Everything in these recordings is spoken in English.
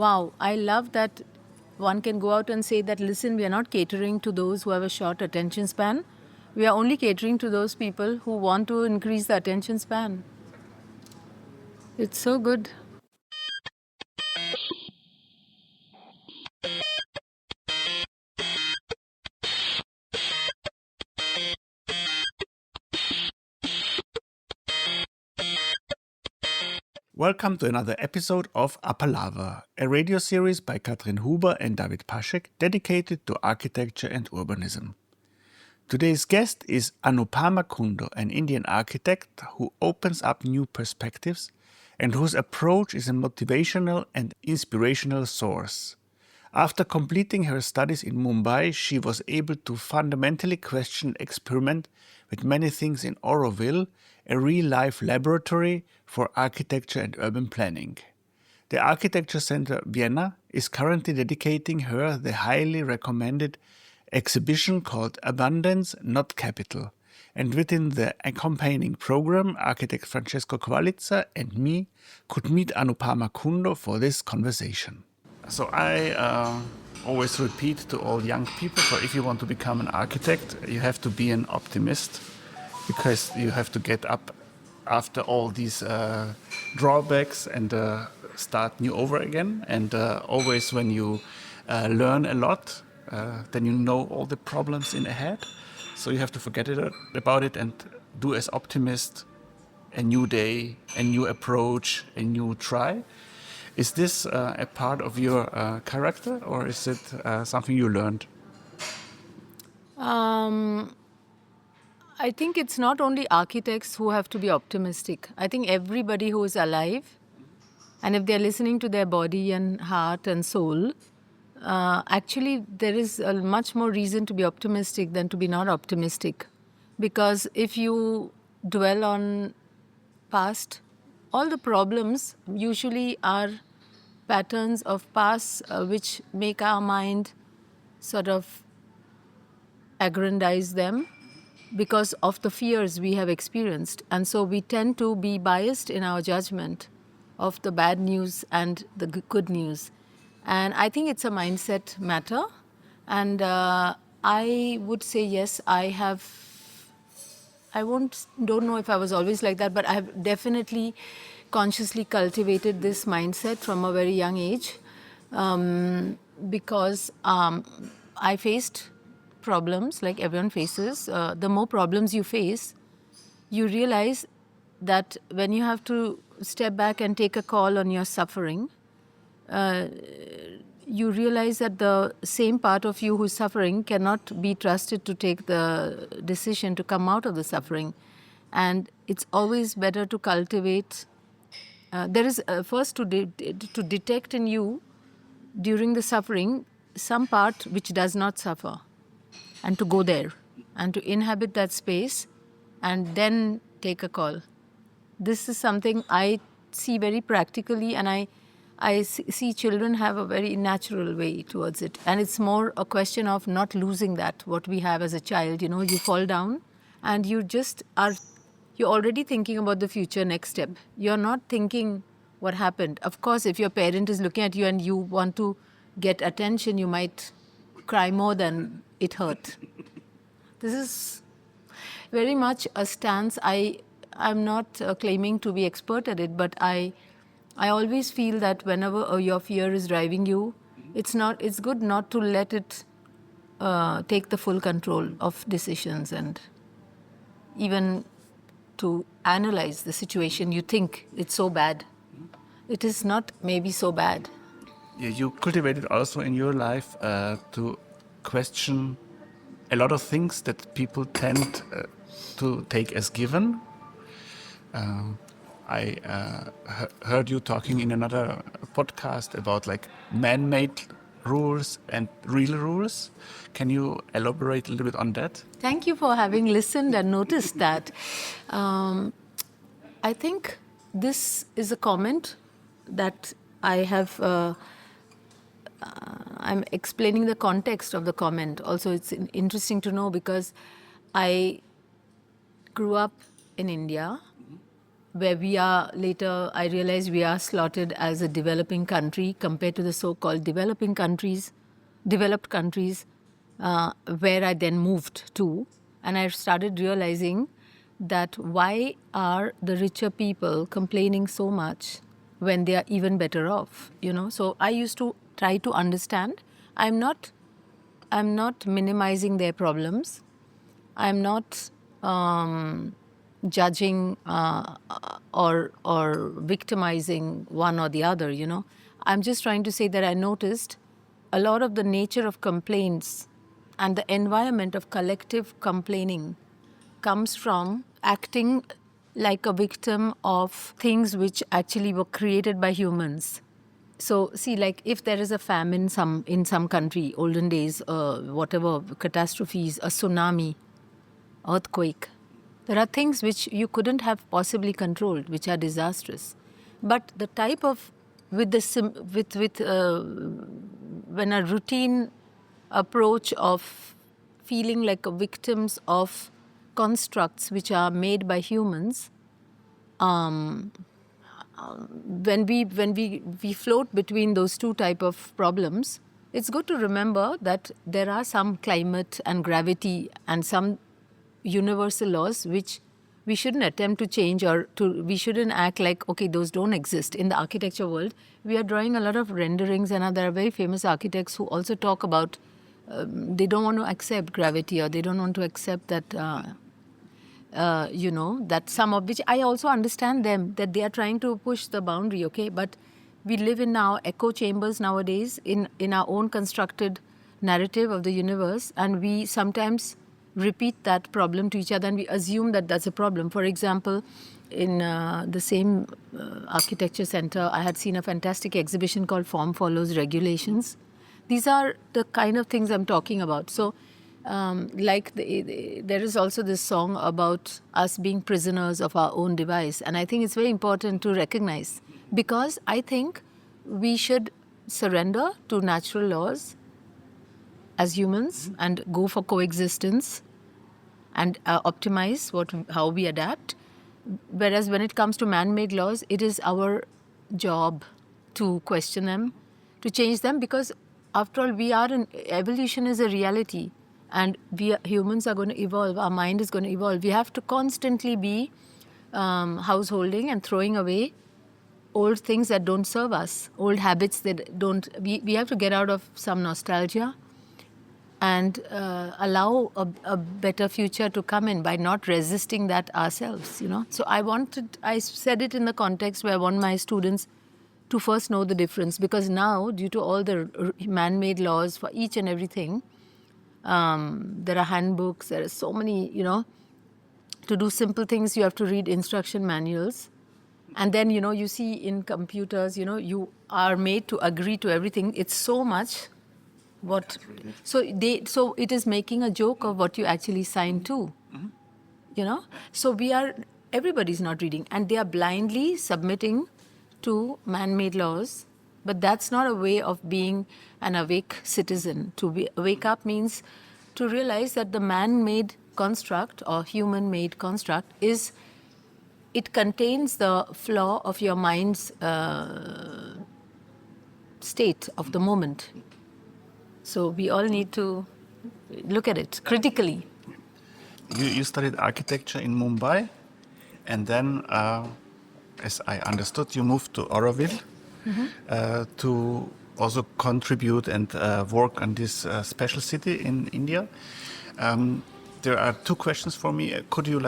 Wow, I love that one can go out and say that, listen, we are not catering to those who have a short attention span. We are only catering to those people who want to increase the attention span. It's so good. Welcome to another episode of A Palava, a radio series by Katrin Huber and David Paschek dedicated to architecture and urbanism. Today's guest is Anupama Kundoo, an Indian architect who opens up new perspectives and whose approach is a motivational and inspirational source. After completing her studies in Mumbai, she was able to fundamentally question and experiment with many things in Auroville, a real-life laboratory for architecture and urban planning. The Architecture Center Vienna is currently dedicating her the highly recommended exhibition called Abundance, Not Capital. And within the accompanying program, architect Francesco Qualizza and me could meet Anupama Kundoo for this conversation. So I always repeat to all young people, so if you want to become an architect, you have to be an optimist, because you have to get up after all these drawbacks and start new over again. And always when you learn a lot, then you know all the problems in ahead. So you have to forget about it and do as optimist a new day, a new approach, a new try. Is this a part of your character, or is it something you learned? I think it's not only architects who have to be optimistic. I think everybody who is alive, and if they're listening to their body and heart and soul, actually there is a much more reason to be optimistic than to be not optimistic. Because if you dwell on past, all the problems usually are patterns of past which make our mind sort of aggrandize them because of the fears we have experienced. And so we tend to be biased in our judgment of the bad news and the good news. And I think it's a mindset matter. And I would say, yes, don't know if I was always like that, but I have definitely consciously cultivated this mindset from a very young age, because I faced problems like everyone faces. The more problems you face, you realize that when you have to step back and take a call on your suffering, you realize that the same part of you who's suffering cannot be trusted to take the decision to come out of the suffering. And it's always better to cultivate. There is first to detect in you during the suffering some part which does not suffer, and to go there and to inhabit that space and then take a call. This is something I see very practically, and I see children have a very natural way towards it. And it's more a question of not losing that, what we have as a child. You know, you fall down and you're already thinking about the future next step. You're not thinking what happened. Of course, if your parent is looking at you and you want to get attention, you might cry more than it hurt. This is very much a stance. I'm not claiming to be expert at it, but I always feel that whenever your fear is driving you, it's good not to let it take the full control of decisions, and even to analyze the situation. You think it's so bad. It is not maybe so bad. Yeah, you cultivated also in your life to question a lot of things that people tend to take as given. I heard you talking in another podcast about like man-made rules and real rules. Can you elaborate a little bit on that? Thank you for having listened and noticed that. I think this is a comment that I have. I'm explaining the context of the comment. Also, it's interesting to know because I grew up in India, where we are later, I realized we are slotted as a developing country compared to the so-called developed countries, where I then moved to. And I started realizing that why are the richer people complaining so much when they are even better off, So I used to try to understand. I'm not minimizing their problems. I'm not judging or victimizing one or the other. I'm just trying to say that I noticed a lot of the nature of complaints and the environment of collective complaining comes from acting like a victim of things which actually were created by humans. So, see, like if there is a famine in some country, olden days, whatever catastrophes, a tsunami, earthquake, there are things which you couldn't have possibly controlled, which are disastrous. But the type of when a routine approach of feeling like a victims of constructs which are made by humans, when we float between those two type of problems, it's good to remember that there are some climate and gravity and some universal laws which we shouldn't attempt to change, or we shouldn't act like, okay, those don't exist. In the architecture world, we are drawing a lot of renderings, and there are very famous architects who also talk about they don't want to accept gravity, or they don't want to accept that that some of which I also understand them, that they are trying to push the boundary, okay? But we live in now echo chambers nowadays in our own constructed narrative of the universe, and we sometimes repeat that problem to each other and we assume that that's a problem. For example, in the same architecture center, I had seen a fantastic exhibition called Form Follows Regulations. These are the kind of things I'm talking about. So there is also this song about us being prisoners of our own device. And I think it's very important to recognize, because I think we should surrender to natural laws as humans and go for coexistence and optimize how we adapt. Whereas when it comes to man-made laws, it is our job to question them, to change them, because after all, evolution is a reality. And humans are going to evolve. Our mind is going to evolve. We have to constantly be householding and throwing away old things that don't serve us, old habits that don't. We have to get out of some nostalgia and allow a better future to come in by not resisting that ourselves. So I said it in the context where I want my students to first know the difference, because now, due to all the man-made laws for each and everything, there are handbooks, there are so many, to do simple things, you have to read instruction manuals. And then, you see in computers, you are made to agree to everything. It's so much so it is making a joke of what you actually signed to, So everybody's not reading, and they are blindly submitting to man-made laws. But that's not a way of being an awake citizen. Wake up means to realize that the man-made construct or human-made construct it contains the flaw of your mind's state of the moment. So we all need to look at it critically. You studied architecture in Mumbai, and then, as I understood, you moved to Auroville. To also contribute and work on this special city in India. There are two questions for me. Could you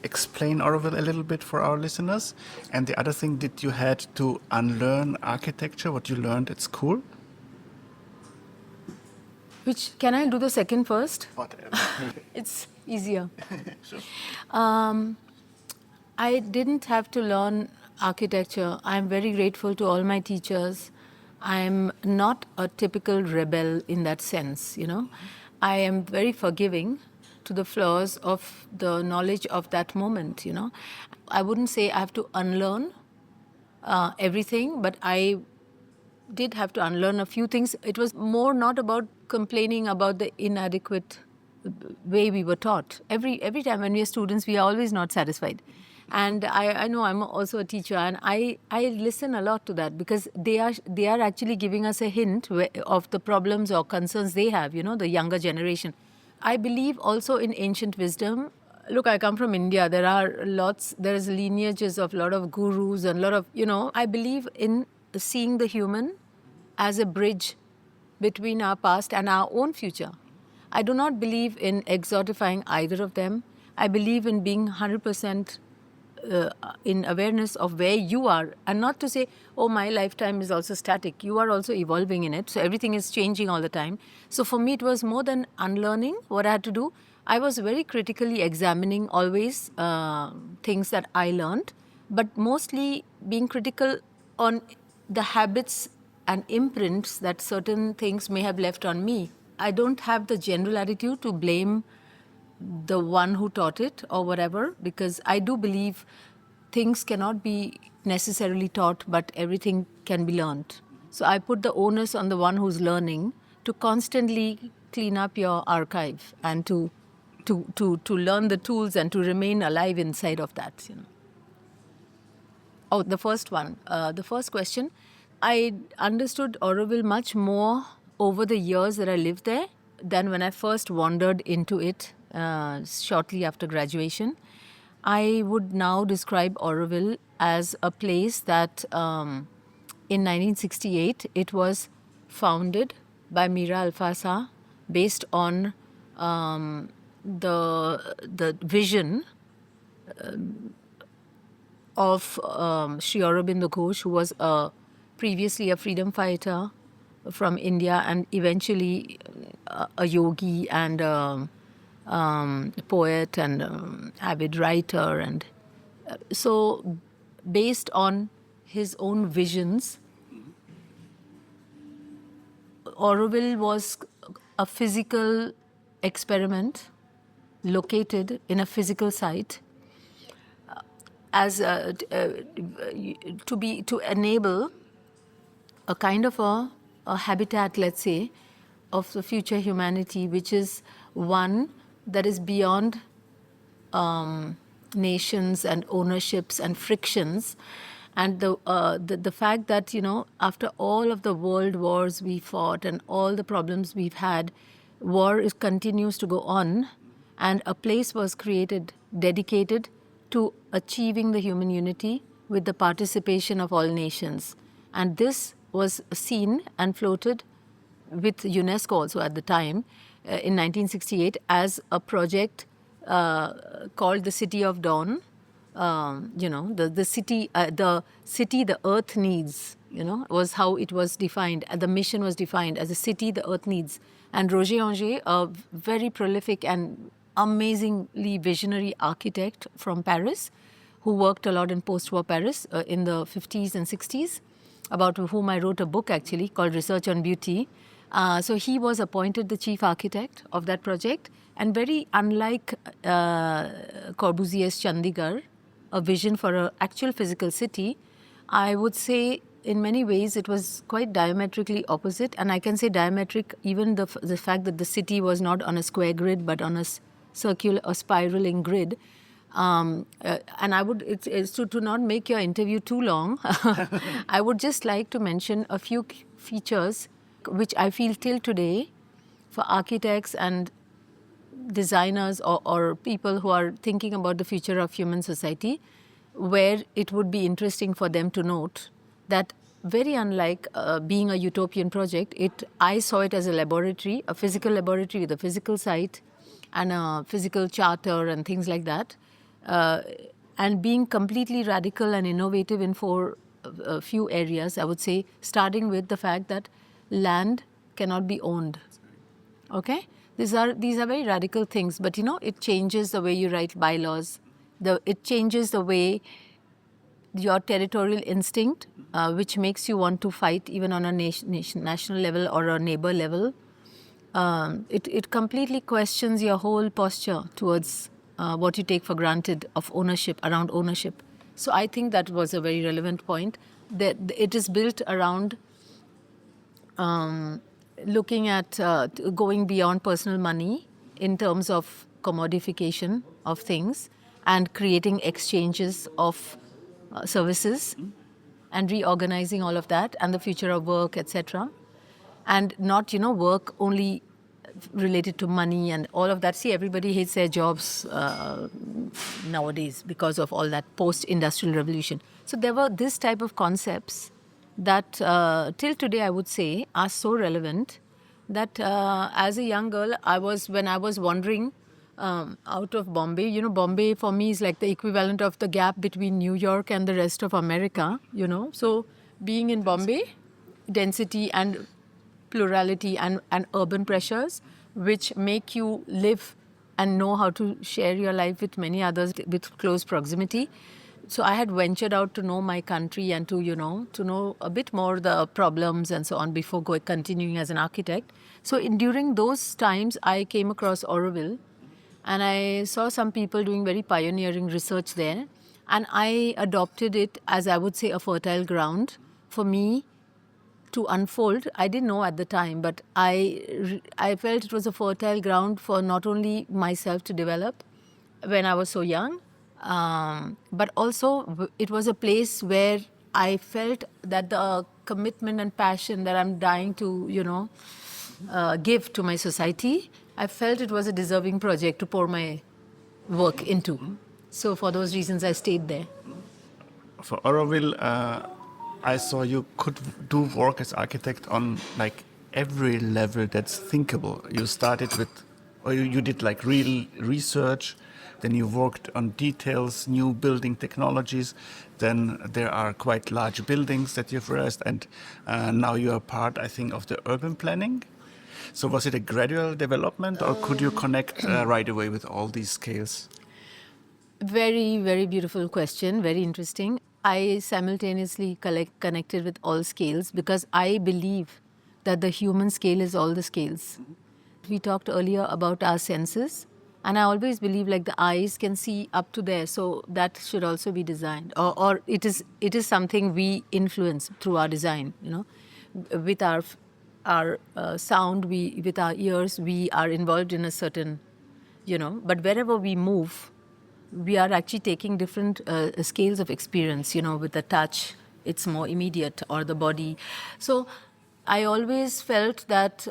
explain Auroville a little bit for our listeners? And the other thing, did you had to unlearn architecture, what you learned at school? Can I do the second first? Whatever. It's easier. Sure. I didn't have to learn architecture. I'm very grateful to all my teachers. I'm not a typical rebel in that sense, I am very forgiving to the flaws of the knowledge of that moment, I wouldn't say I have to unlearn everything, but I did have to unlearn a few things. It was more not about complaining about the inadequate way we were taught. Every time when we are students, we are always not satisfied. And I know I'm also a teacher, and I listen a lot to that, because they are actually giving us a hint of the problems or concerns they have, the younger generation. I believe also in ancient wisdom. Look, I come from India. There's lineages of a lot of gurus and a lot of, I believe in seeing the human as a bridge between our past and our own future. I do not believe in exotifying either of them. I believe in being 100% in awareness of where you are, and not to say, oh, my lifetime is also static. You are also evolving in it, so everything is changing all the time. So for me, it was more than unlearning what I had to do. I was very critically examining always things that I learned, but mostly being critical on the habits and imprints that certain things may have left on me. I don't have the general attitude to blame the one who taught it or whatever, because I do believe things cannot be necessarily taught, but everything can be learned. So I put the onus on the one who's learning to constantly clean up your archive and to learn the tools and to remain alive inside of that. Oh, the first one. The first question. I understood Auroville much more over the years that I lived there than when I first wandered into it shortly after graduation. I would now describe Auroville as a place that in 1968 it was founded by Mira Alfasa based on the vision of Sri Aurobindo Ghosh, who was previously a freedom fighter from India and eventually a yogi and poet and avid writer. And so based on his own visions, Auroville was a physical experiment located in a physical site as to enable a kind of a habitat, let's say, of the future humanity, which is one that is beyond nations and ownerships and frictions. And the fact that, after all of the world wars we fought and all the problems we've had, continues to go on, and a place was created dedicated to achieving the human unity with the participation of all nations. And this was seen and floated with UNESCO also at the time, in 1968, as a project called the City of Dawn. The city the earth needs, was how it was defined. The mission was defined as a city the earth needs. And Roger Anger, a very prolific and amazingly visionary architect from Paris, who worked a lot in post-war Paris in the 50s and 60s, about whom I wrote a book actually called Research on Beauty. So he was appointed the chief architect of that project. And very unlike Corbusier's Chandigarh, a vision for an actual physical city, I would say in many ways it was quite diametrically opposite. And I can say diametric, even the fact that the city was not on a square grid but on a circular or spiraling grid. And I would, it's to not make your interview too long, I would just like to mention a few features which I feel till today, for architects and designers or people who are thinking about the future of human society, where it would be interesting for them to note that, very unlike being a utopian project, I saw it as a laboratory, a physical laboratory with a physical site and a physical charter and things like that, and being completely radical and innovative in a few areas, I would say, starting with the fact that land cannot be owned. Okay? These are very radical things, but it changes the way you write bylaws. It changes the way your territorial instinct, which makes you want to fight even on a national level or a neighbor level. It completely questions your whole posture towards what you take for granted of ownership, around ownership. So I think that was a very relevant point. That it is built around looking at going beyond personal money in terms of commodification of things, and creating exchanges of services and reorganizing all of that and the future of work, etc. And not, work only related to money and all of that. See, everybody hates their jobs nowadays because of all that post-industrial revolution. So there were this type of concepts that till today I would say are so relevant that as a young girl, when I was wandering out of Bombay, Bombay for me is like the equivalent of the gap between New York and the rest of America, So being in Bombay, density and plurality and urban pressures, which make you live and know how to share your life with many others with close proximity. So I had ventured out to know my country and to know a bit more the problems and so on before continuing as an architect. So during those times, I came across Auroville, and I saw some people doing very pioneering research there. And I adopted it as, I would say, a fertile ground for me to unfold. I didn't know at the time, but I felt it was a fertile ground for not only myself to develop when I was so young, but also it was a place where I felt that the commitment and passion that I'm dying to, give to my society, I felt it was a deserving project to pour my work into. So for those reasons, I stayed there. For Auroville, I saw you could do work as architect on like every level that's thinkable. You started with, or you did like real research, then you worked on details, new building technologies, then there are quite large buildings that you've raised, and now you are part, I think, of the urban planning. So was it a gradual development, or could you connect right away with all these scales? Very, very beautiful question. Very interesting. I simultaneously connected with all scales because I believe that the human scale is all the scales. We talked earlier about our senses, and I always believe like the eyes can see up to there, so that should also be designed, or it is something we influence through our design. With our sound, with our ears, we are involved in a certain, But wherever we move, we are actually taking different scales of experience, with the touch, it's more immediate, or the body. So I always felt that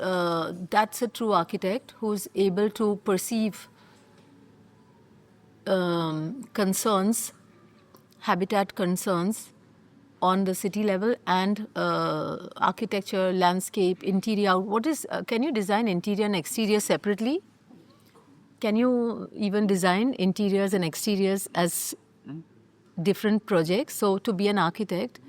that's a true architect who's able to perceive concerns, habitat concerns on the city level and architecture, landscape, interior. Can you design interior and exterior separately? Can you even design interiors and exteriors as different projects? So to be an architect,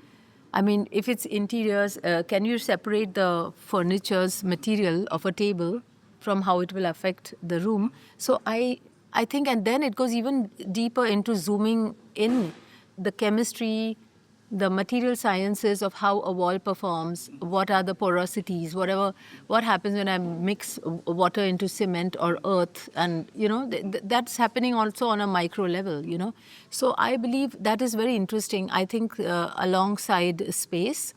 I mean, if it's interiors, can you separate the furniture's material of a table from how it will affect the room? So I think, and then it goes even deeper into zooming in the chemistry, the material sciences of how a wall performs, what are the porosities, what happens when I mix water into cement or earth, and that's happening also on a micro level. So I believe that is very interesting. I think alongside space,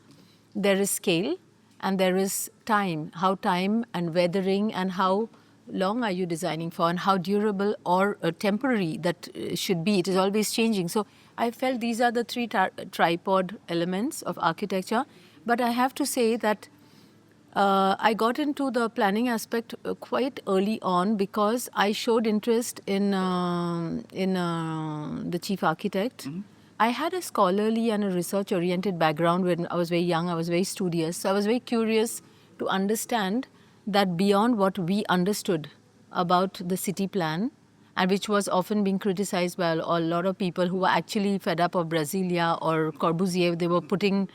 there is scale and there is time. How time and weathering and how long are you designing for, and how durable or temporary that should be. It is always changing. So I felt these are the three tripod elements of architecture. But I have to say that I got into the planning aspect quite early on because I showed interest in the chief architect. Mm-hmm. I had a scholarly and a research-oriented background when I was very young. I was very studious. So I was very curious to understand that beyond what we understood about the city plan, and which was often being criticized by a lot of people who were actually fed up of Brasilia or Corbusier. They were putting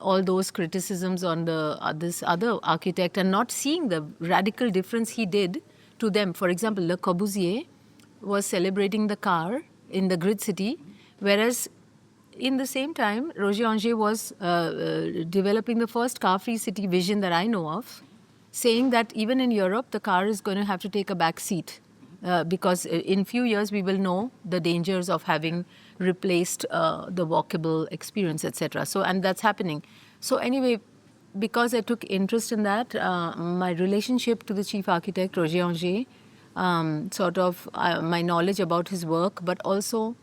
all those criticisms on this other architect and not seeing the radical difference he did to them. For example, Le Corbusier was celebrating the car in the grid city, whereas in the same time, Roger Anger was developing the first car-free city vision that I know of, saying that even in Europe, the car is going to have to take a back seat because in few years we will know the dangers of having replaced the walkable experience, etc. So, and that's happening. So anyway, because I took interest in that, my relationship to the chief architect, Roger Anger, sort of my knowledge about his work, but also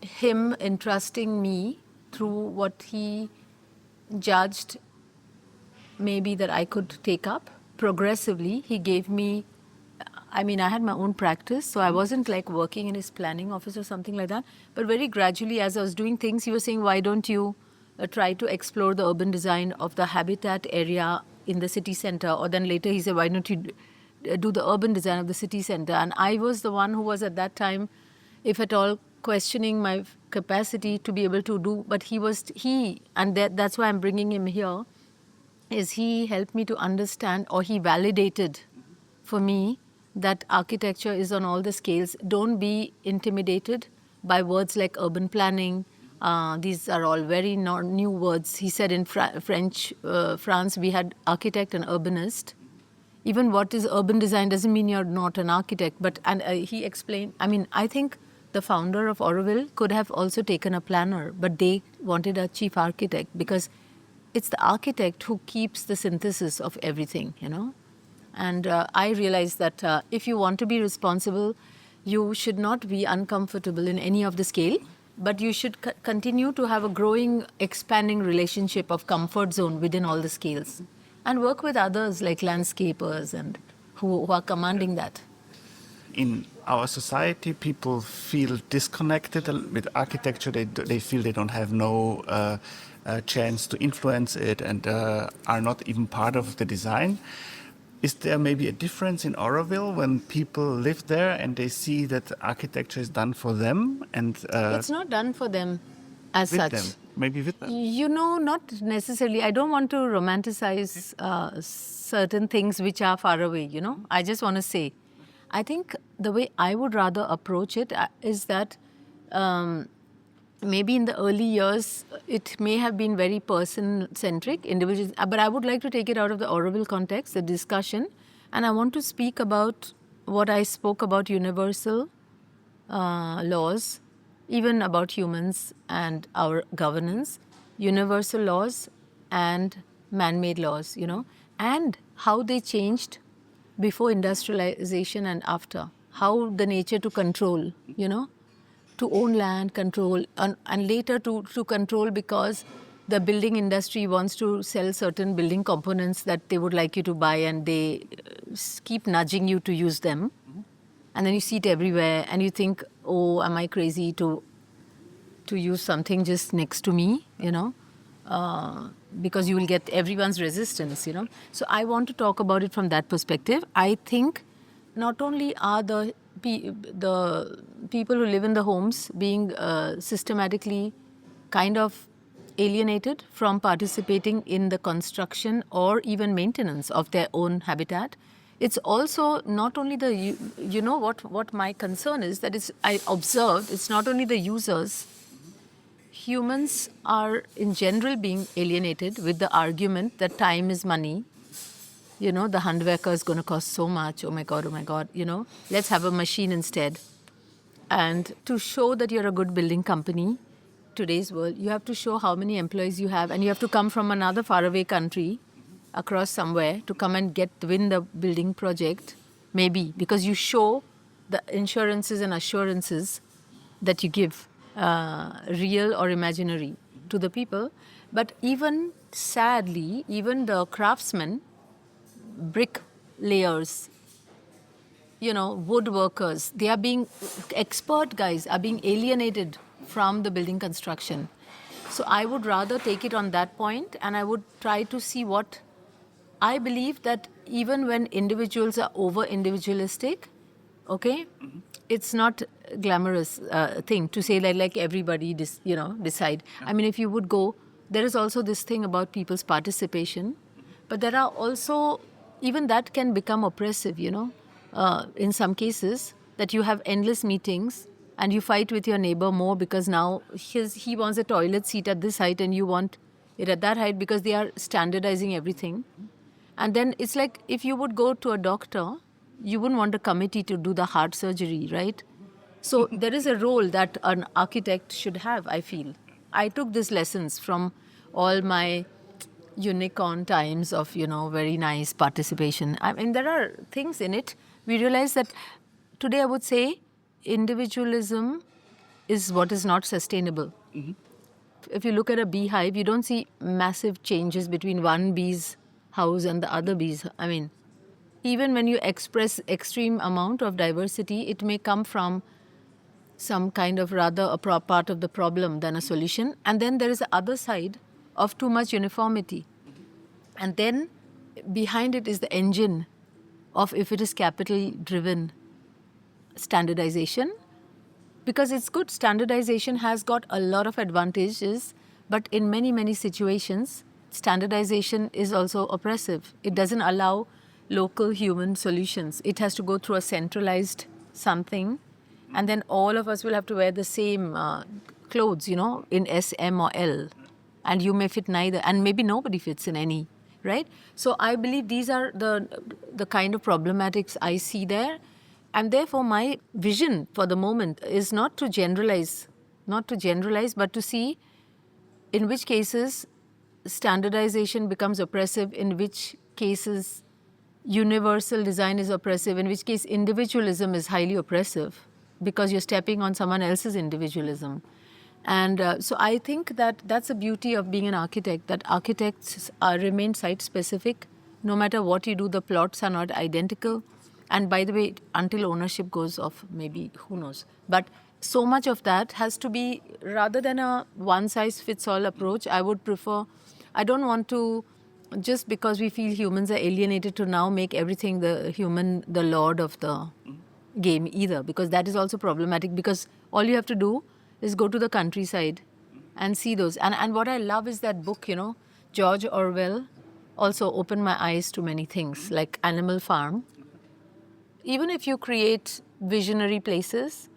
him entrusting me through what he judged maybe that I could take up progressively. He gave me, I mean, I had my own practice, so I wasn't like working in his planning office or something like that. But very gradually, as I was doing things, he was saying, why don't you try to explore the urban design of the habitat area in the city center? Or then later he said, why don't you do the urban design of the city center? And I was the one who was at that time, if at all, questioning my capacity to be able to do. But and that's why I'm bringing him here, is he helped me to understand, or he validated for me, that architecture is on all the scales. Don't be intimidated by words like urban planning. These are all very new words. He said in France, we had architect and urbanist. Even what is urban design doesn't mean you're not an architect. But he explained, I mean, I think the founder of Auroville could have also taken a planner, but they wanted a chief architect because it's the architect who keeps the synthesis of everything, you know. And I realized that if you want to be responsible, you should not be uncomfortable in any of the scale, but you should continue to have a growing, expanding relationship of comfort zone within all the scales, and work with others like landscapers and who are commanding that. In our society, people feel disconnected with architecture. They feel they don't have no chance to influence it and are not even part of the design. Is there maybe a difference in Auroville when people live there and they see that architecture is done for them and it's not done for them as with such. them? Maybe with them. You know, not necessarily. I don't want to romanticize certain things which are far away, you know. I just want to say, I think the way I would rather approach it is that maybe in the early years, it may have been very person-centric, individual. But I would like to take it out of the Auroville context, the discussion, and I want to speak about what I spoke about: universal laws, even about humans and our governance, universal laws and man-made laws, you know, and how they changed before industrialization and after. How the nature to control, you know, to own land, control, and later to control because the building industry wants to sell certain building components that they would like you to buy, and they keep nudging you to use them. And then you see it everywhere and you think, oh, am I crazy to use something just next to me, you know? Because you will get everyone's resistance, you know. So I want to talk about it from that perspective. I think not only are the people who live in the homes being systematically kind of alienated from participating in the construction or even maintenance of their own habitat. It's also not only the, you know, what my concern is, that is, I observed, it's not only the users. Humans are in general being alienated with the argument that time is money. You know, the handwerker is going to cost so much. Oh my God, you know, let's have a machine instead. And to show that you're a good building company, today's world, you have to show how many employees you have, and you have to come from another faraway country across somewhere to come and win the building project, maybe, because you show the insurances and assurances that you give, real or imaginary, to the people. But even sadly, even the craftsmen, brick layers, you know, woodworkers, they are being, expert guys are being alienated from the building construction. So I would rather take it on that point, and I would try to see what I believe, that even when individuals are over individualistic, okay, it's not a glamorous thing to say that like everybody decide. I mean, if you would go, there is also this thing about people's participation, but there are also, even that can become oppressive, you know, in some cases, that you have endless meetings and you fight with your neighbor more because now he wants a toilet seat at this height and you want it at that height, because they are standardizing everything. And then it's like, if you would go to a doctor, you wouldn't want a committee to do the heart surgery, right? So there is a role that an architect should have, I feel. I took these lessons from all my unicorn times of, you know, very nice participation. I mean, there are things in it we realize that today I would say individualism is what is not sustainable. If you look at a beehive, you don't see massive changes between one bee's house and the other bee's. I mean, even when you express extreme amount of diversity, it may come from some kind of rather a part of the problem than a solution. And then there is the other side of too much uniformity. And then behind it is the engine of, if it is capital driven, standardization. Because it's good, standardization has got a lot of advantages, but in many, many situations, standardization is also oppressive. It doesn't allow local human solutions. It has to go through a centralized something, and then all of us will have to wear the same clothes, in S, M, or L. And you may fit neither, and maybe nobody fits in any, right? So I believe these are the kind of problematics I see there. And therefore, my vision for the moment is not to generalize, but to see in which cases standardization becomes oppressive, in which cases universal design is oppressive, in which case individualism is highly oppressive because you're stepping on someone else's individualism. And so I think that that's the beauty of being an architect, that architects remain site-specific. No matter what you do, the plots are not identical. And by the way, until ownership goes off, maybe, who knows. But so much of that has to be, rather than a one-size-fits-all approach, I would prefer, I don't want to, just because we feel humans are alienated, to now make everything the human the lord of the game either, because that is also problematic, because all you have to do is go to the countryside and see those. And what I love is that book, George Orwell also opened my eyes to many things, like Animal Farm. Even if you create visionary places,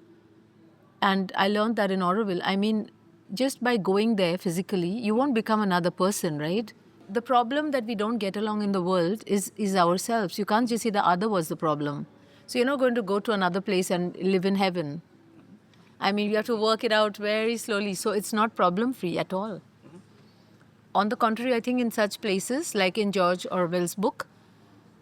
and I learned that in Auroville, I mean, just by going there physically, you won't become another person, right? The problem that we don't get along in the world is ourselves. You can't just say the other was the problem. So you're not going to go to another place and live in heaven. I mean, you have to work it out very slowly. So it's not problem-free at all. On the contrary, I think in such places, like in George Orwell's book,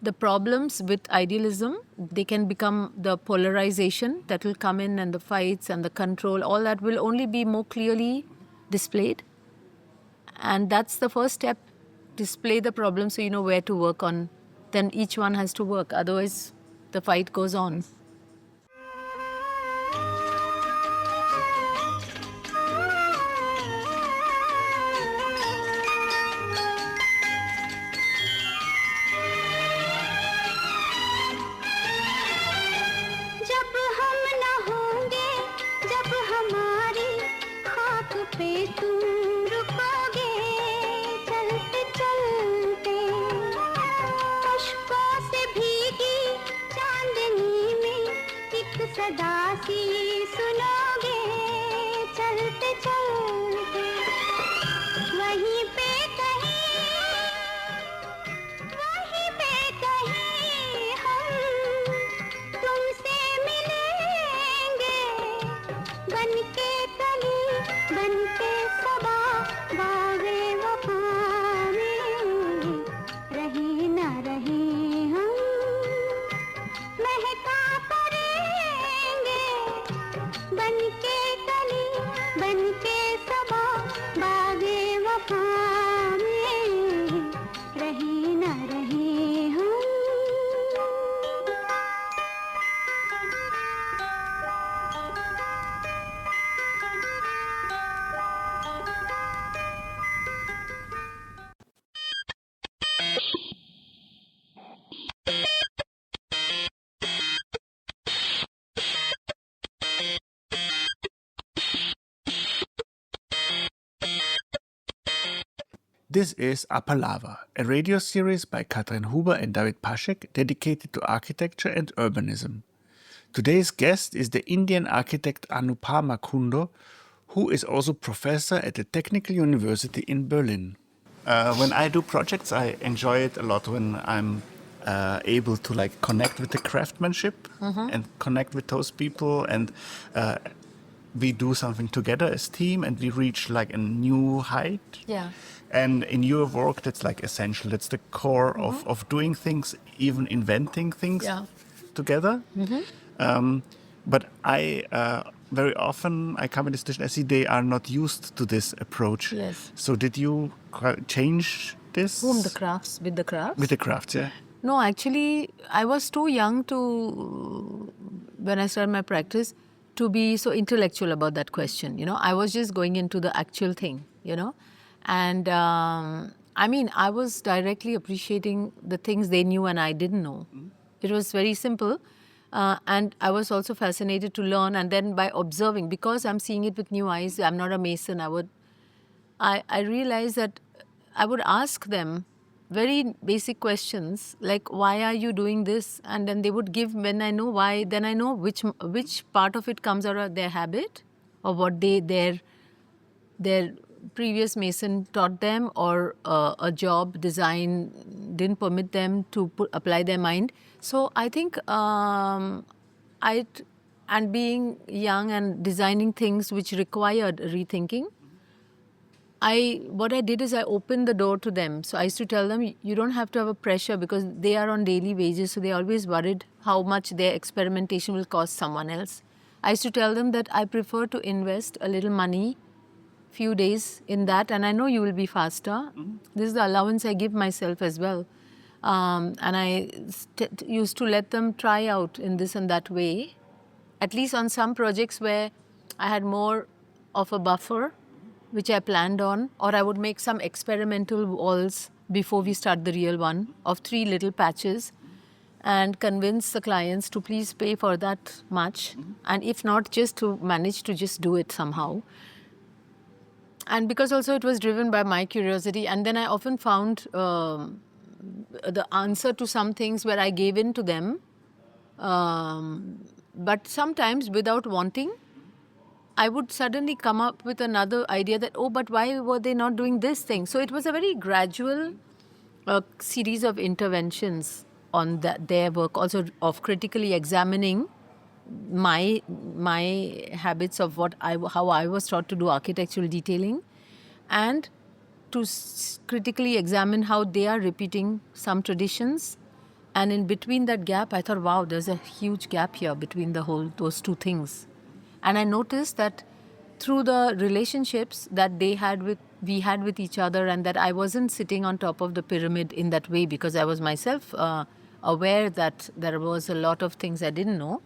the problems with idealism, they can become the polarization that will come in, and the fights and the control, all that will only be more clearly displayed. And that's the first step. Display the problem so you know where to work on. Then each one has to work. Otherwise, the fight goes on. This is Apalava, a radio series by Katrin Huber and David Paschek dedicated to architecture and urbanism. Today's guest is the Indian architect Anupama Kundoo, who is also professor at the Technical University in Berlin. When I do projects, I enjoy it a lot when I'm able to connect with the craftsmanship and connect with those people, and we do something together as team, and we reach a new height. Yeah. And in your work, that's essential. That's the core of doing things, even inventing things together. But I very often I come in this situation. I see they are not used to this approach. Yes. So did you change this? Whom, the crafts? With the crafts? With the crafts, yeah. No, actually, I was too young to, when I started my practice, to be so intellectual about that question. I was just going into the actual thing, And I was directly appreciating the things they knew and I didn't know. It was very simple. And I was also fascinated to learn. And then by observing, because I'm seeing it with new eyes, I'm not a mason, I realized that I would ask them very basic questions like, why are you doing this? And then they would give, when I know why, then I know which part of it comes out of their habit or what their previous mason taught them, or a job design didn't permit them to apply their mind. So I think and being young and designing things which required rethinking, what I did is I opened the door to them. So I used to tell them, you don't have to have a pressure, because they are on daily wages, so they're always worried how much their experimentation will cost someone else. I used to tell them that I prefer to invest a little money, few days in that, and I know you will be faster. This is the allowance I give myself as well. And I used to let them try out in this and that way, at least on some projects where I had more of a buffer, which I planned on, or I would make some experimental walls before we start the real one of 3 little patches, and convince the clients to please pay for that much, and if not, just to manage to just do it somehow. And because also it was driven by my curiosity, and then I often found the answer to some things where I gave in to them, but sometimes without wanting, I would suddenly come up with another idea that, but why were they not doing this thing? So it was a very gradual series of interventions on their work, also of critically examining my habits of how I was taught to do architectural detailing, and to critically examine how they are repeating some traditions. And in between that gap, I thought, wow, there's a huge gap here between those two things. And I noticed that through the relationships that we had with each other, and that I wasn't sitting on top of the pyramid in that way, because I was myself aware that there was a lot of things I didn't know.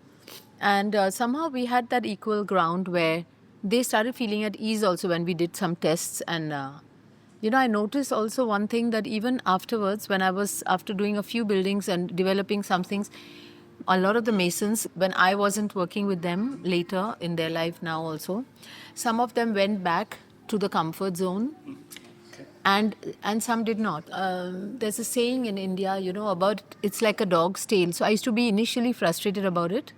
And somehow we had that equal ground where they started feeling at ease also when we did some tests. And I noticed also one thing, that even afterwards, when I was, after doing a few buildings and developing some things, a lot of the masons, when I wasn't working with them later in their life now also, some of them went back to the comfort zone, and some did not. There's a saying in India, about it's like a dog's tail. So I used to be initially frustrated about it,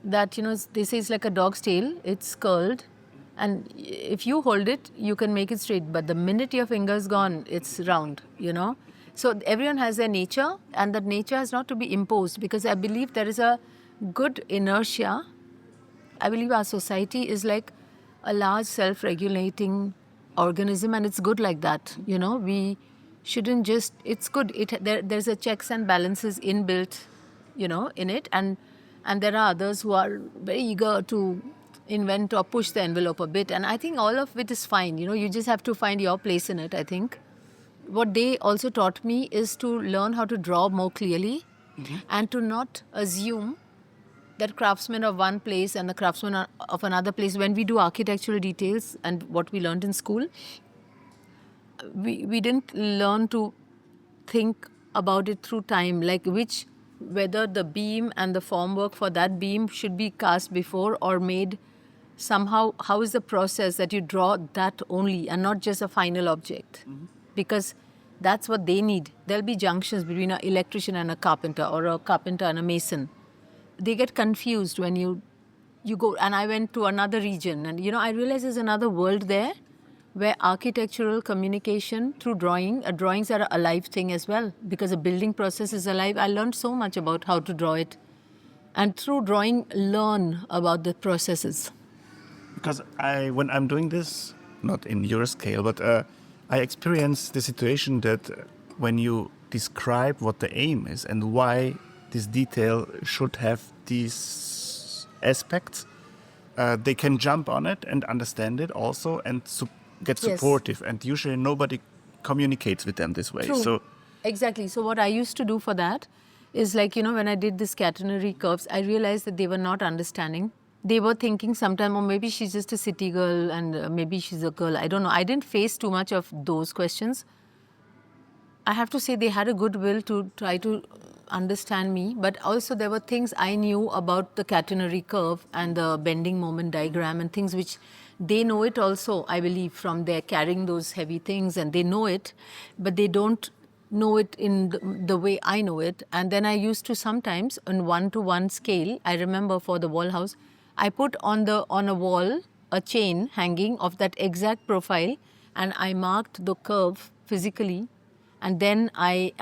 that, they say it's like a dog's tail, it's curled, and if you hold it, you can make it straight, but the minute your finger's gone, it's round, So everyone has their nature, and that nature has not to be imposed, because I believe there is a good inertia. I believe our society is like a large self-regulating organism, and it's good like that. We shouldn't just, it's good. There's a checks and balances inbuilt, in it, and there are others who are very eager to invent or push the envelope a bit, and I think all of it is fine. You just have to find your place in it, I think. What they also taught me is to learn how to draw more clearly, and to not assume that craftsmen of one place and the craftsmen of another place. When we do architectural details and what we learned in school, we didn't learn to think about it through time, like whether the beam and the formwork for that beam should be cast before or made somehow. How is the process that you draw that only and not just a final object? Because that's what they need. There'll be junctions between an electrician and a carpenter, or a carpenter and a mason. They get confused when you go. And I went to another region, and I realized there's another world there, where architectural communication through drawings are a alive thing as well, because the building process is alive. I learned so much about how to draw it, and through drawing, learn about the processes. Because when I'm doing this, not in your scale, but I experience the situation that when you describe what the aim is and why this detail should have these aspects, they can jump on it and understand it also and get supportive. And usually nobody communicates with them this way. True. So Exactly. So what I used to do for that is like, when I did this catenary curves, I realized that they were not understanding. They were thinking sometime, oh, maybe she's just a city girl and maybe she's a girl. I don't know. I didn't face too much of those questions. I have to say they had a good will to try to understand me, but also there were things I knew about the catenary curve and the bending moment diagram and things which they know it also, I believe, from their carrying those heavy things, and they know it, but they don't know it in the way I know it. And then I used to sometimes on 1-to-1 scale, I remember for the wall house, I put on a wall a chain hanging of that exact profile, and I marked the curve physically, and then I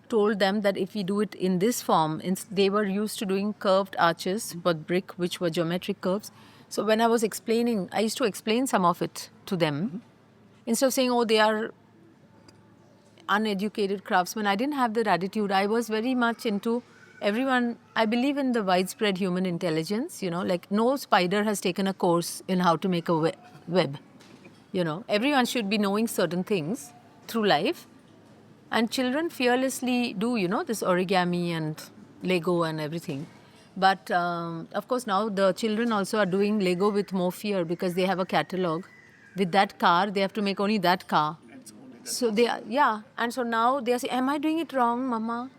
told them that if we do it in this form, they were used to doing curved arches for brick, which were geometric curves. So when I was explaining, I used to explain some of it to them. Instead of saying, oh, they are uneducated craftsmen, I didn't have that attitude. I was very much into everyone. I believe in the widespread human intelligence, like no spider has taken a course in how to make a web. Everyone should be knowing certain things through life. And children fearlessly do, this origami and Lego and everything. But of course, now the children also are doing Lego with more fear because they have a catalog. With that car, they have to make only that car. So they are, yeah. And so now they are saying, am I doing it wrong, Mama?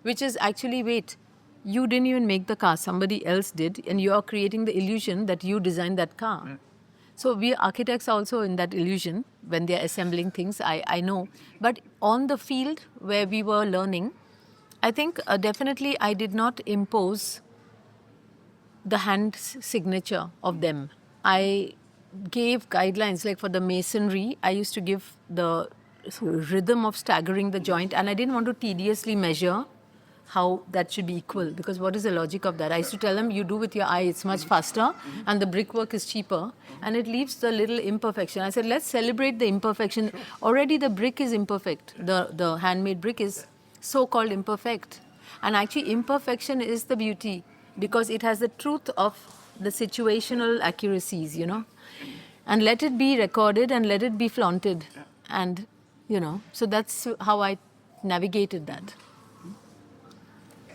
Which is actually, wait, you didn't even make the car. Somebody else did. And you are creating the illusion that you designed that car. Yeah. So we architects also in that illusion when they are assembling things, I know. But on the field where we were learning, I think definitely I did not impose the hand signature of them. I gave guidelines, like for the masonry, I used to give the rhythm of staggering the joint, and I didn't want to tediously measure how that should be equal, because what is the logic of that? I used to tell them, you do with your eye, it's much faster, and the brickwork is cheaper, and it leaves the little imperfection. I said, let's celebrate the imperfection. Already the brick is imperfect. The handmade brick is so-called imperfect. And actually imperfection is the beauty, because it has the truth of the situational accuracies, And let it be recorded and let it be flaunted. And, so that's how I navigated that.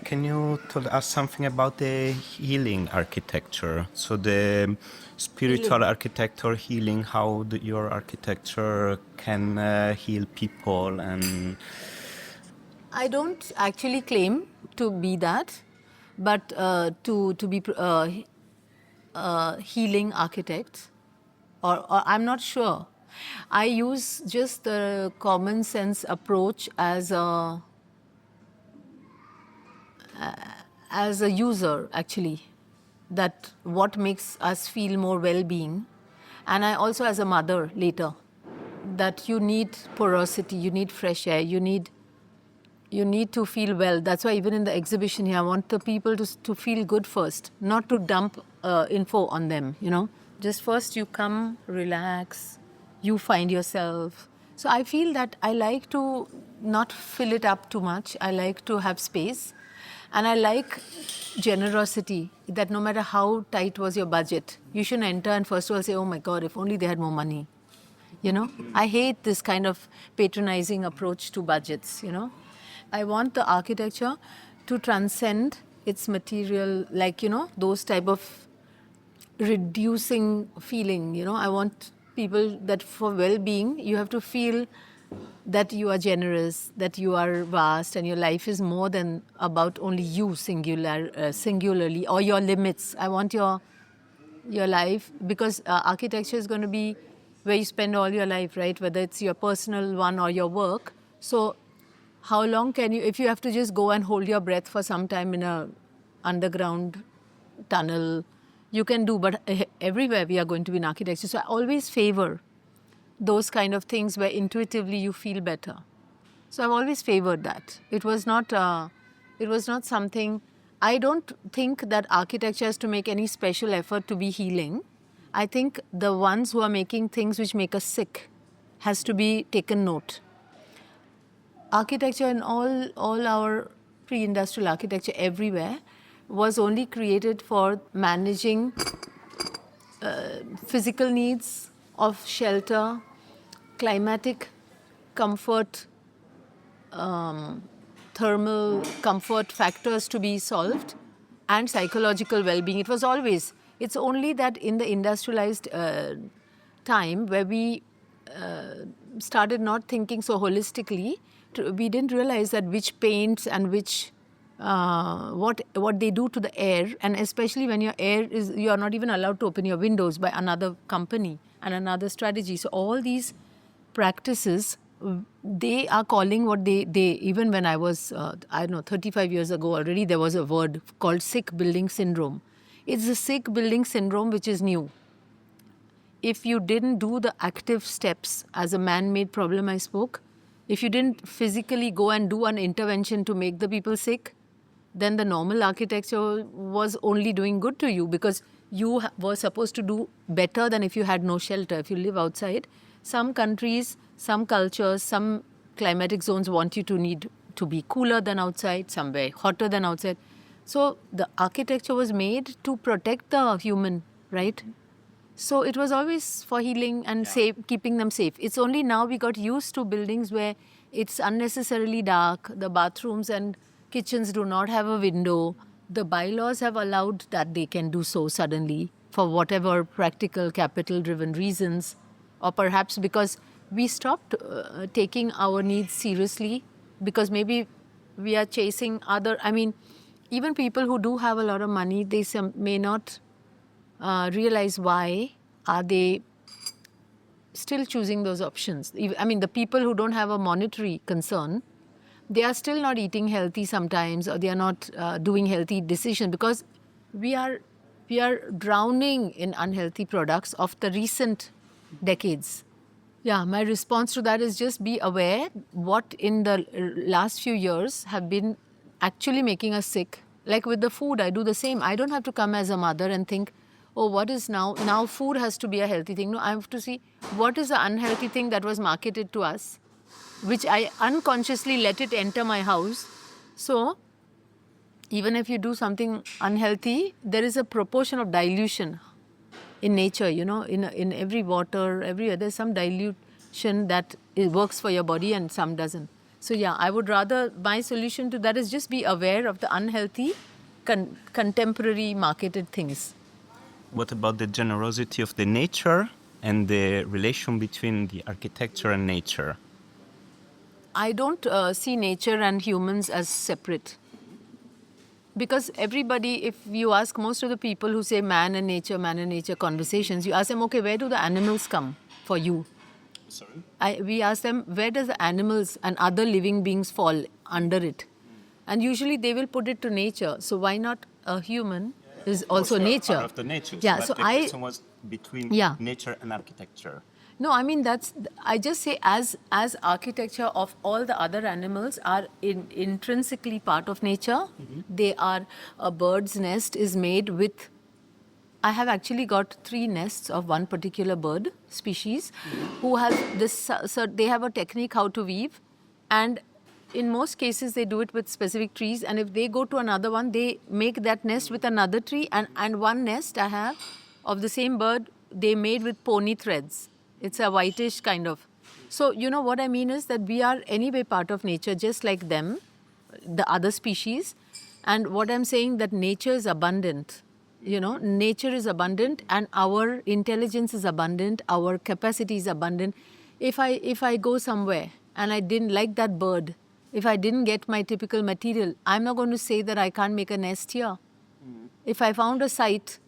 Can you tell us something about the healing architecture? So the spiritual architecture healing, how your architecture can heal people and... I don't actually claim to be that, but to be healing architect, or I'm not sure. I use just the common sense approach as a user, actually, that what makes us feel more well-being. And I also, as a mother later, that you need porosity, you need fresh air, you need to feel well. That's why even in the exhibition here, I want the people to feel good first, not to dump info on them, Just first you come, relax, you find yourself. So I feel that I like to not fill it up too much. I like to have space. And I like generosity, that no matter how tight was your budget, you shouldn't enter and first of all say, oh my God, if only they had more money. I hate this kind of patronizing approach to budgets, I want the architecture to transcend its material, like, those type of reducing feeling, I want people that for well-being, you have to feel that you are generous, that you are vast, and your life is more than about only you singularly, or your limits. I want your life, because architecture is going to be where you spend all your life, right? Whether it's your personal one or your work. So how long can you, if you have to just go and hold your breath for some time in a underground tunnel, you can do, but everywhere we are going to be in architecture. So I always favor those kind of things where intuitively you feel better. So I've always favored that. It was not something, I don't think that architecture has to make any special effort to be healing. I think the ones who are making things which make us sick has to be taken note. Architecture in all our pre-industrial architecture everywhere was only created for managing physical needs of shelter, climatic comfort, thermal comfort factors to be solved, and psychological well-being. It was always. It's only that in the industrialized time where we started not thinking so holistically, we didn't realize that which paints and which what they do to the air, and especially when your air is, you are not even allowed to open your windows by another company and another strategy. So all these practices, they are calling what they even when I was I don't know 35 years ago already, there was a word called sick building syndrome. It's the sick building syndrome which is new. If you didn't do the active steps as a man-made problem I spoke, if you didn't physically go and do an intervention to make the people sick, then the normal architecture was only doing good to you, because you were supposed to do better than if you had no shelter, if you live outside. Some countries, some cultures, some climatic zones want you to need to be cooler than outside, somewhere hotter than outside. So the architecture was made to protect the human, right? So it was always for healing and safe, keeping them safe. It's only now we got used to buildings where it's unnecessarily dark. The bathrooms and kitchens do not have a window. The bylaws have allowed that they can do so suddenly for whatever practical, capital-driven reasons, or perhaps because we stopped taking our needs seriously, because maybe we are chasing other. I mean, even people who do have a lot of money, they may not realize why are they still choosing those options. I mean, the people who don't have a monetary concern, they are still not eating healthy sometimes, or they are not doing healthy decisions, because we are drowning in unhealthy products of the recent decades. Yeah, my response to that is just be aware what in the last few years have been actually making us sick. Like with the food, I do the same. I don't have to come as a mother and think, oh, what is now food has to be a healthy thing. No, I have to see what is the unhealthy thing that was marketed to us, which I unconsciously let it enter my house. So even if you do something unhealthy, there is a proportion of dilution in nature, in every water, everywhere. There's some dilution that works for your body and some doesn't. So yeah, I would rather, my solution to that is just be aware of the unhealthy, contemporary marketed things. What about the generosity of the nature and the relation between the architecture and nature? I don't see nature and humans as separate. Because everybody, if you ask most of the people who say man and nature conversations, you ask them, okay, where do the animals come for you? Sorry? We ask them, where does the animals and other living beings fall under it? And usually they will put it to nature. So why not a human is also nature? Part of the nature. Yeah, but so the question was between nature and architecture. No, I mean, I just say as architecture of all the other animals are intrinsically part of nature. Mm-hmm. They are, a bird's nest is made with, I have actually got 3 nests of one particular bird species who have this, so they have a technique how to weave, and in most cases they do it with specific trees, and if they go to another one, they make that nest with another tree, and one nest I have of the same bird, they made with pony threads. It's a whitish kind of. So, what I mean is that we are anyway part of nature, just like them, the other species. And what I'm saying that nature is abundant. Nature is abundant and our intelligence is abundant, our capacity is abundant. If I go somewhere and I didn't like that bird, if I didn't get my typical material, I'm not going to say that I can't make a nest here. If I found a site,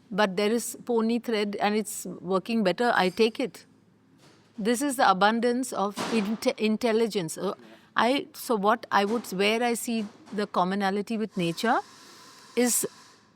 but there is pony thread and it's working better, I take it. This is the abundance of intelligence. Where I see the commonality with nature is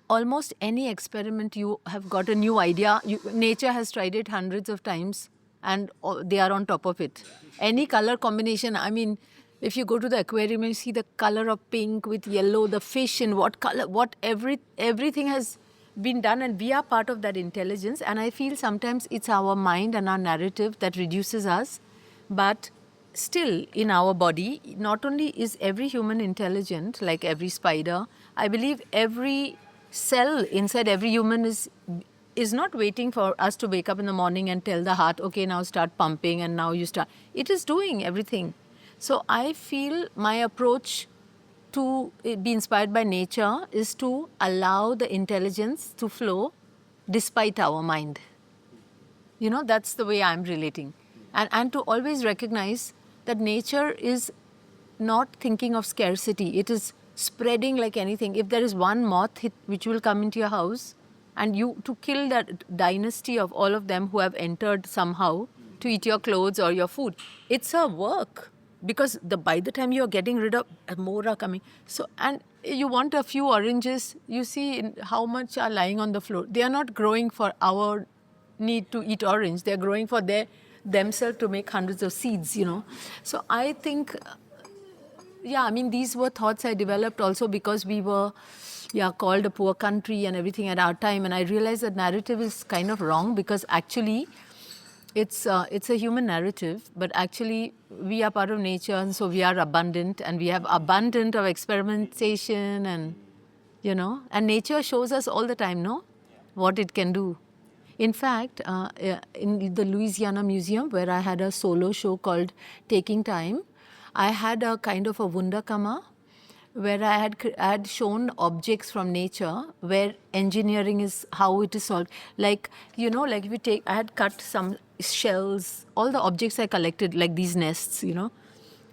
almost any experiment you have got a new idea. Nature has tried it hundreds of times and they are on top of it. Any color combination, I mean, if you go to the aquarium and see the color of pink with yellow, the fish in what color, everything has been done, and we are part of that intelligence. And I feel sometimes it's our mind and our narrative that reduces us. But still in our body, not only is every human intelligent, like every spider, I believe every cell inside every human is not waiting for us to wake up in the morning and tell the heart, okay, now start pumping and now you start. It is doing everything. So I feel my approach to be inspired by nature is to allow the intelligence to flow despite our mind. You know, that's the way I'm relating. And to always recognize that nature is not thinking of scarcity. It is spreading like anything. If there is one moth which will come into your house, and you to kill that dynasty of all of them who have entered somehow to eat your clothes or your food, it's a work. Because by the time you're getting rid of, more are coming. So, and you want a few oranges, you see how much are lying on the floor. They are not growing for our need to eat orange. They're growing for themselves to make hundreds of seeds, you know. So I think, yeah, I mean, these were thoughts I developed also because we were, called a poor country and everything at our time. And I realized that narrative is kind of wrong because actually it's a human narrative, but actually we are part of nature, and so we are abundant, and we have abundant of experimentation, and you know, and nature shows us all the time, no, what it can do. In fact, in the Louisiana Museum, where I had a solo show called Taking Time, I had a kind of a Wunderkammer where I had shown objects from nature where engineering is how it is solved. Like, you know, like if you I had cut some shells, all the objects I collected, like these nests, you know,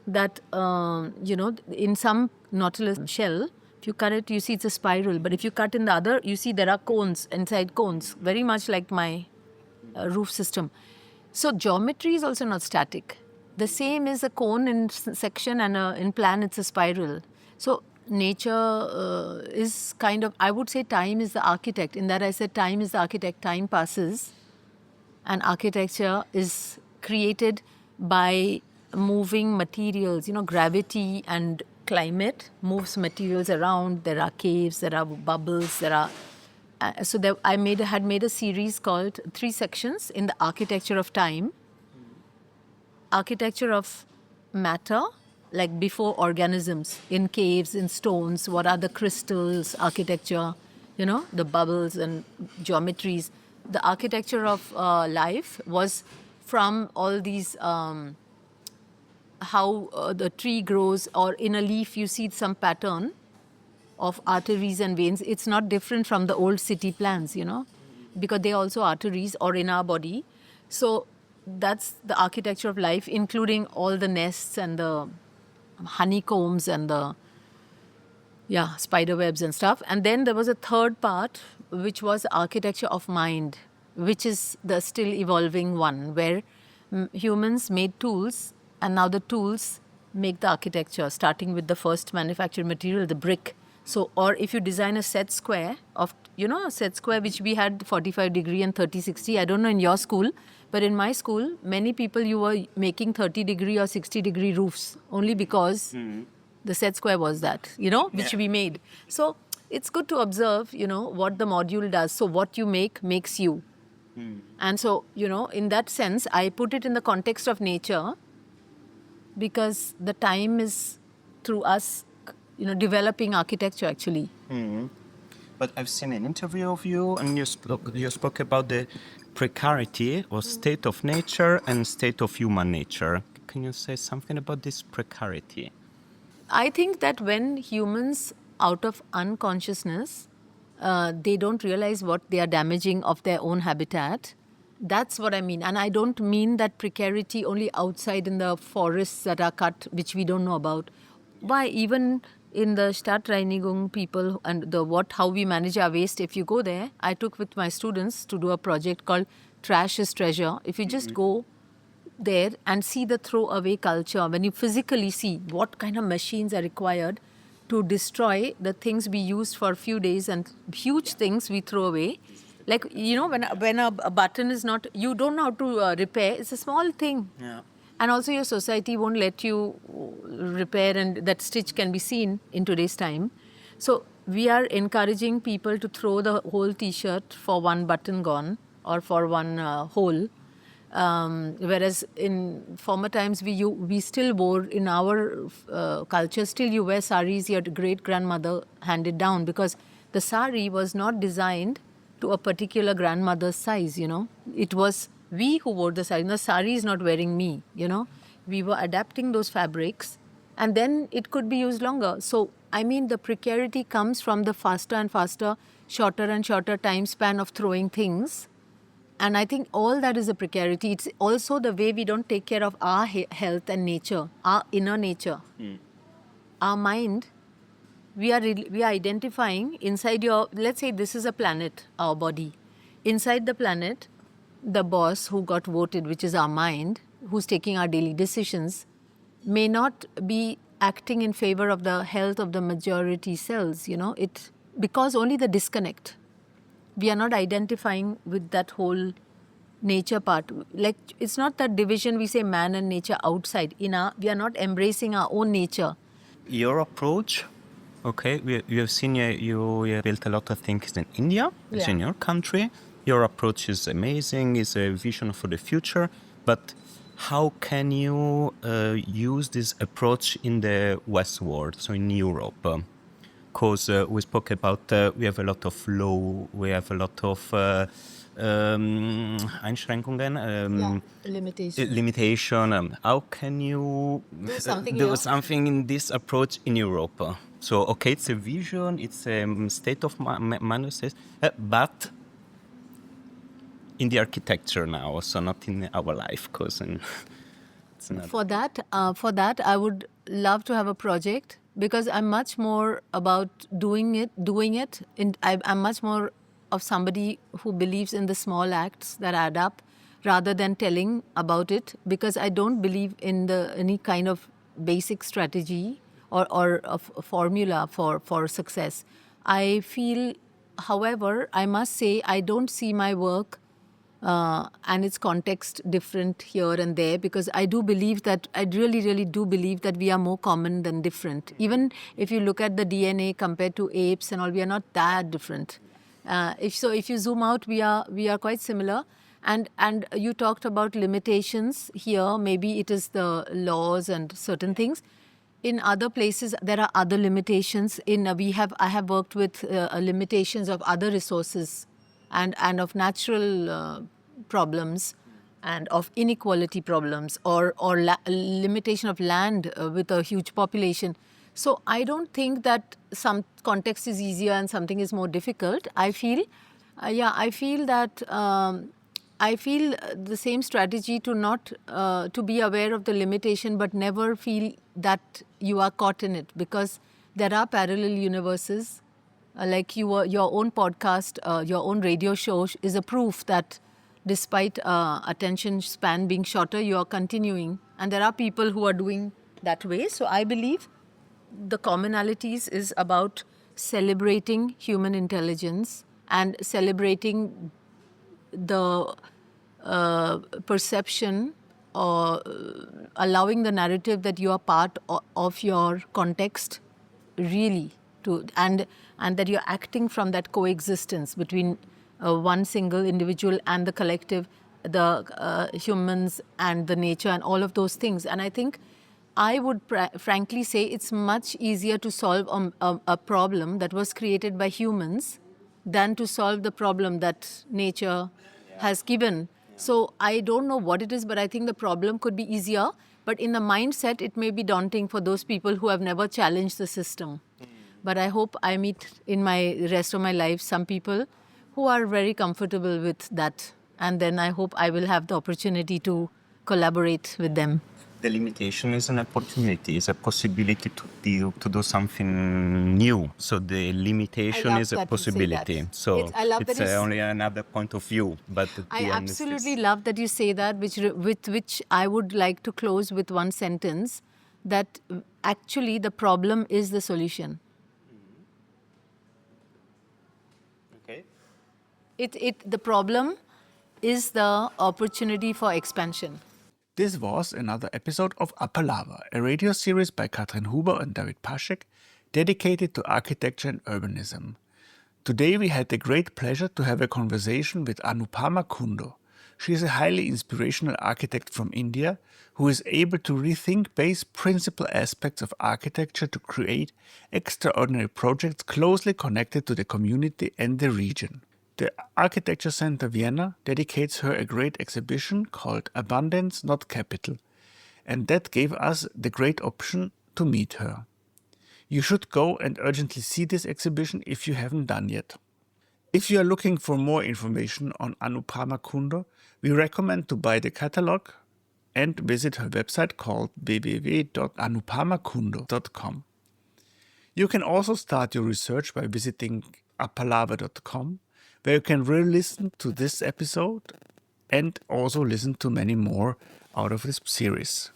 that, you know, in some nautilus shell, if you cut it, you see it's a spiral. But if you cut in the other, you see there are cones, inside cones, very much like my roof system. So geometry is also not static. The same is a cone in section, and in plan it's a spiral. So nature is kind of, I would say time is the architect. In that I said time is the architect, time passes. And architecture is created by moving materials. You know, gravity and climate moves materials around. There are caves, there are bubbles, there are... so there, I had made a series called 3 sections in the architecture of time. Architecture of matter, like before organisms, in caves, in stones, what are the crystals, architecture, you know, the bubbles and geometries. The architecture of life was from all these, how the tree grows, or in a leaf you see some pattern of arteries and veins. It's not different from the old city plans, you know, because they also arteries, or in our body. So that's the architecture of life, including all the nests and the honeycombs and the spider webs and stuff. And then there was a third part, which was architecture of mind, which is the still evolving one, where humans made tools, and now the tools make the architecture, starting with the first manufactured material, the brick. So, or if you design a set square of, you know, a set square which we had 45 degree and 30-60, I don't know in your school, but in my school, many people, you were making 30 degree or 60 degree roofs only because the set square was that, you know, which we made. So it's good to observe, you know, what the module does. So what you make makes you. And so, you know, in that sense, I put it in the context of nature because the time is through us, you know, developing architecture actually. But I've seen an interview of you, and you spoke about the precarity or state of nature and state of human nature. Can you say something about this precarity? I think that when humans, out of unconsciousness, they don't realize what they are damaging of their own habitat. That's what I mean. And I don't mean that precarity only outside in the forests that are cut, which we don't know about. Why, even in the Stadtreinigung people and how we manage our waste, if you go there, I took with my students to do a project called Trash is Treasure. If you just go there and see the throwaway culture, when you physically see what kind of machines are required to destroy the things we used for a few days and huge things we throw away. Like, you know, when a button is not, you don't know how to repair, it's a small thing. Yeah. And also your society won't let you repair, and that stitch can be seen in today's time. So we are encouraging people to throw the whole t-shirt for one button gone or for one hole. Whereas in former times, we still wore, in our culture, still you wear saris your great-grandmother handed down, because the sari was not designed to a particular grandmother's size, It was we who wore the sari. The sari is not wearing me. We were adapting those fabrics, and then it could be used longer. So, I mean, the precarity comes from the faster and faster, shorter and shorter time span of throwing things. And I think all that is a precarity. It's also the way we don't take care of our health and nature, our inner nature. Our mind, we are identifying inside let's say this is a planet, our body. Inside the planet, the boss who got voted, which is our mind, who's taking our daily decisions, may not be acting in favor of the health of the majority cells, because only the disconnect. We are not identifying with that whole nature part. Like, it's not that division we say man and nature outside. We are not embracing our own nature. Your approach, okay, you have seen you built a lot of things in India, it's in your country. Your approach is amazing, it's a vision for the future, but how can you use this approach in the West world, so in Europe? Because we spoke about, we have a lot of law, we have a lot of Einschränkungen, limitation. How can you do something in this approach in Europe? So, okay, it's a vision, it's a state of mind, but in the architecture now, so not in our life, because it's not. For that, I would love to have a project, because I'm much more about doing it. I'm much more of somebody who believes in the small acts that add up, rather than telling about it, because I don't believe in any kind of basic strategy or a formula for success. I feel, however, I must say, I don't see my work and its context different here and there, because I really, really do believe that we are more common than different. Even if you look at the DNA compared to apes and all, we are not that different. If you zoom out, we are quite similar. And you talked about limitations here. Maybe it is the laws and certain things. In other places, there are other limitations. I have worked with limitations of other resources and of natural problems and of inequality problems or limitation of land with a huge population. So I don't think that some context is easier and something is more difficult. I feel that I feel the same strategy to not to be aware of the limitation, but never feel that you are caught in it, because there are parallel universes. Like your own podcast, your own radio show is a proof that despite attention span being shorter, you are continuing. And there are people who are doing that way. So I believe the commonalities is about celebrating human intelligence and celebrating the perception or allowing the narrative that you are part of your context, really, and that you're acting from that coexistence between one single individual and the collective, the humans and the nature and all of those things. And I think I would frankly say it's much easier to solve a problem that was created by humans than to solve the problem that nature has given. So I don't know what it is, but I think the problem could be easier. But in the mindset, it may be daunting for those people who have never challenged the system. But I hope I meet in my rest of my life some people who are very comfortable with that. And then I hope I will have the opportunity to collaborate with them. The limitation is an opportunity, is a possibility to do something new. So the limitation is a possibility. So it's only another point of view. But I absolutely love that you say that, with which I would like to close with one sentence, that actually the problem is the solution. Okay. The problem is the opportunity for expansion. This was another episode of Apalava, a radio series by Katrin Huber and David Paschek, dedicated to architecture and urbanism. Today we had the great pleasure to have a conversation with Anupama Kundoo. She is a highly inspirational architect from India who is able to rethink base principal aspects of architecture to create extraordinary projects closely connected to the community and the region. The Architecture Center Vienna dedicates her a great exhibition called Abundance, Not Capital, and that gave us the great option to meet her. You should go and urgently see this exhibition if you haven't done yet. If you are looking for more information on Anupama Kundoo, we recommend to buy the catalog and visit her website called www.anupamakundoo.com. You can also start your research by visiting apalava.com, where you can re-listen to this episode and also listen to many more out of this series.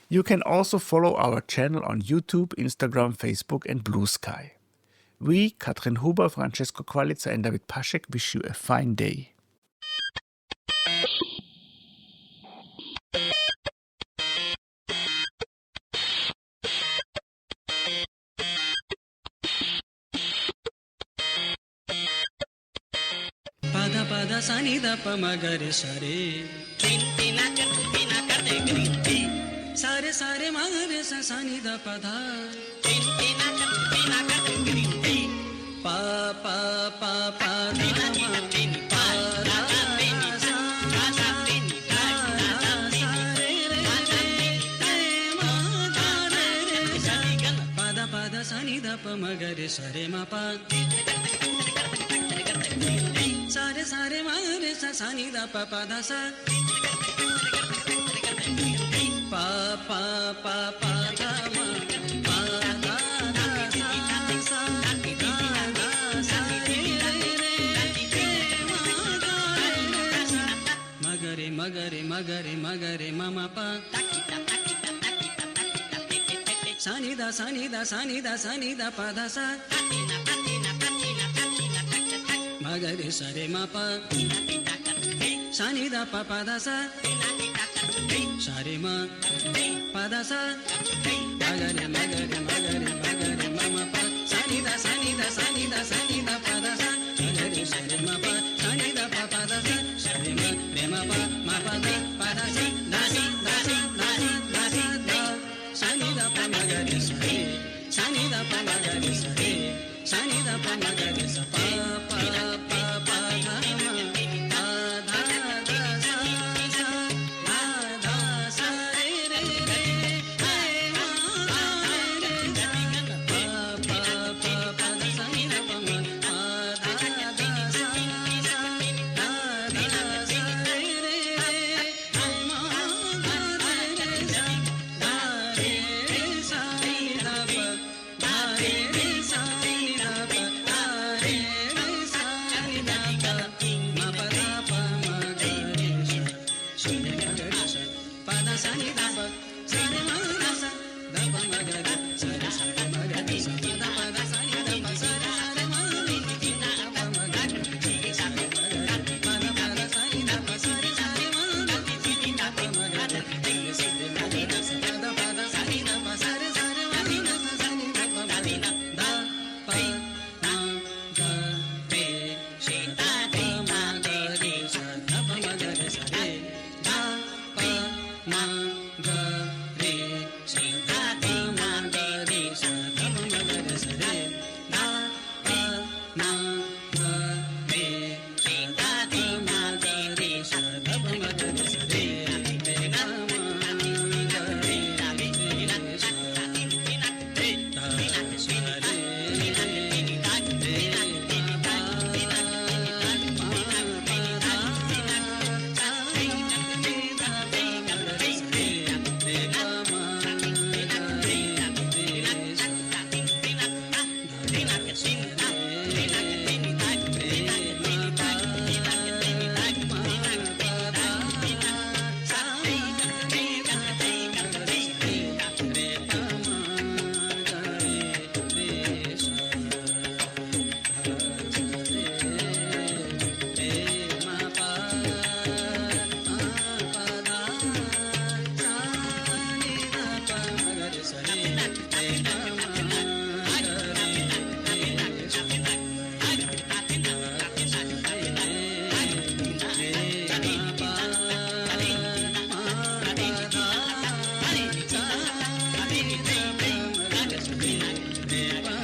You can also follow our channel on YouTube, Instagram, Facebook and Blue Sky. We, Katrin Huber, Francesco Qualitza and David Paschek, wish you a fine day. Pada pada sani da pa magare sare tintina karte grinti sare sare magare sa sani da pa dha tintina karte grinti pa pa pa pa da ma pa da sa sa tini da sare re ma da re sa pada pada sani da pa magare sare ma pa sare sare mare sa sani da pa pa da sa pa pa pa pa da ma pa da da sa sa da da sa re re ma da re sa magare magare magare magare mama pa sani da sani da sani da sani da pa da sa magare sare ma pa sani da pa pa da sa sare ma pa da sa magare magare magare magare ma pa sani da sani da sani da sani da pa da sa magare sare ma pa sani da pa pa da sa sare ma re ma pa da pa da sa da si da si da si da si da sani da pa magare sare sani da pa magare sare sani da pa magare sa pa pa pa pa da ma pa da da sa sa da da sa re re re ma da re sa pa pa pa pa da sa ni da pa ma pa da da sa sa da da sa re re ma da re sa da re sa ni da pa da re sa ni da pa da re sa ni da pa